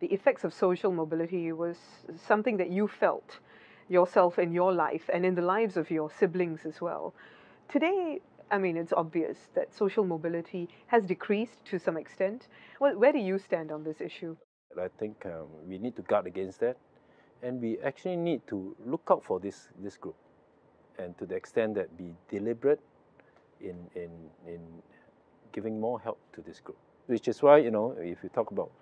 the effects of social mobility was something that you felt yourself in your life and in the lives of your siblings as well. Today, I mean, it's obvious that social mobility has decreased to some extent. Well, where do you stand on this issue? I think we need to guard against that, and we actually need to look out for this group, and to the extent that be deliberate in giving more help to this group. Which is why, if you talk about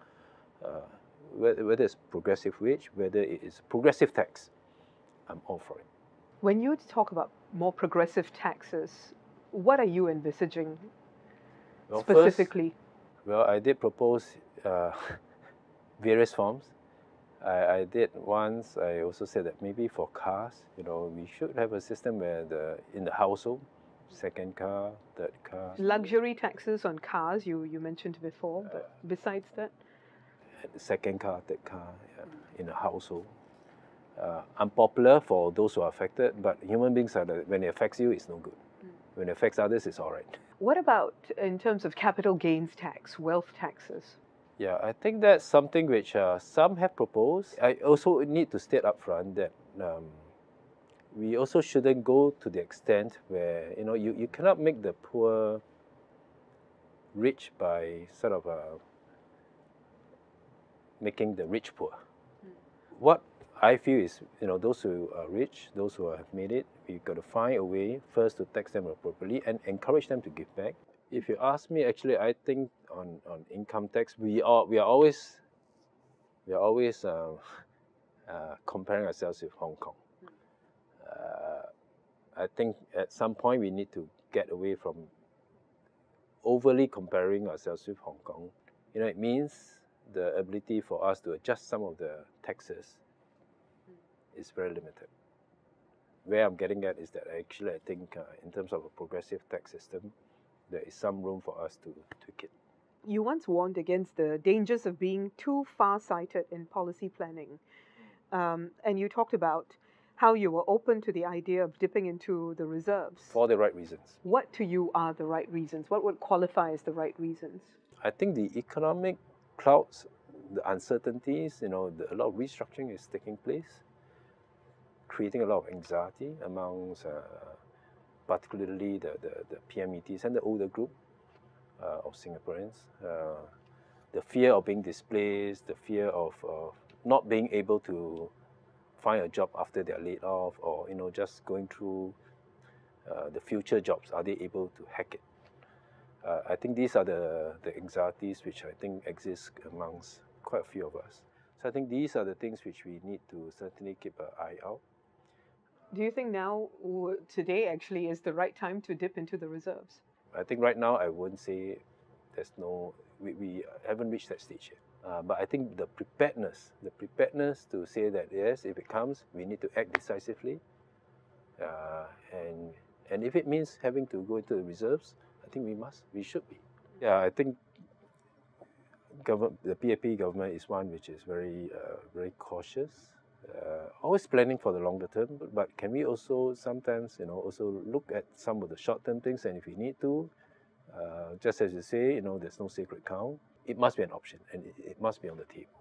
whether it's progressive wage, whether it is progressive tax, I'm all for it. When you talk about more progressive taxes, what are you envisaging specifically? Well, I did propose various forms. I did once, I also said that maybe for cars, we should have a system where in the household, second car, third car. Luxury taxes on cars, you mentioned before, but besides that? Second car, third car, in a household. Unpopular for those who are affected, but human beings are when it affects you, it's no good. When it affects others, it's all right. What about in terms of capital gains tax, wealth taxes? Yeah, I think that's something which some have proposed. I also need to state up front that we also shouldn't go to the extent where you cannot make the poor rich by sort of making the rich poor. What I feel is, those who are rich, those who have made it, we've got to find a way first to tax them appropriately and encourage them to give back. If you ask me, actually, I think on income tax, we are always comparing ourselves with Hong Kong. I think at some point we need to get away from overly comparing ourselves with Hong Kong. It means the ability for us to adjust some of the taxes is very limited. Where I'm getting at is that actually I think in terms of a progressive tax system, there is some room for us to tweak it. You once warned against the dangers of being too far-sighted in policy planning. And you talked about how you were open to the idea of dipping into the reserves. For the right reasons. What to you are the right reasons? What would qualify as the right reasons? I think the economic clouds, the uncertainties, a lot of restructuring is taking place, creating a lot of anxiety amongst particularly the PMETs and the older group of Singaporeans. The fear of being displaced, the fear of not being able to find a job after they're laid off, or just going through the future jobs. Are they able to hack it? I think these are the anxieties which I think exist amongst quite a few of us. So I think these are the things which we need to certainly keep an eye out. Do you think now, today actually, is the right time to dip into the reserves? I think right now I wouldn't say we haven't reached that stage yet. But I think the preparedness to say that yes, if it comes, we need to act decisively. And if it means having to go into the reserves, I think we should be. Yeah, I think the PAP government is one which is very cautious, always planning for the longer term. But can we also sometimes, also look at some of the short-term things, and if we need to, just as you say, there's no sacred cow. It must be an option, and it must be on the table.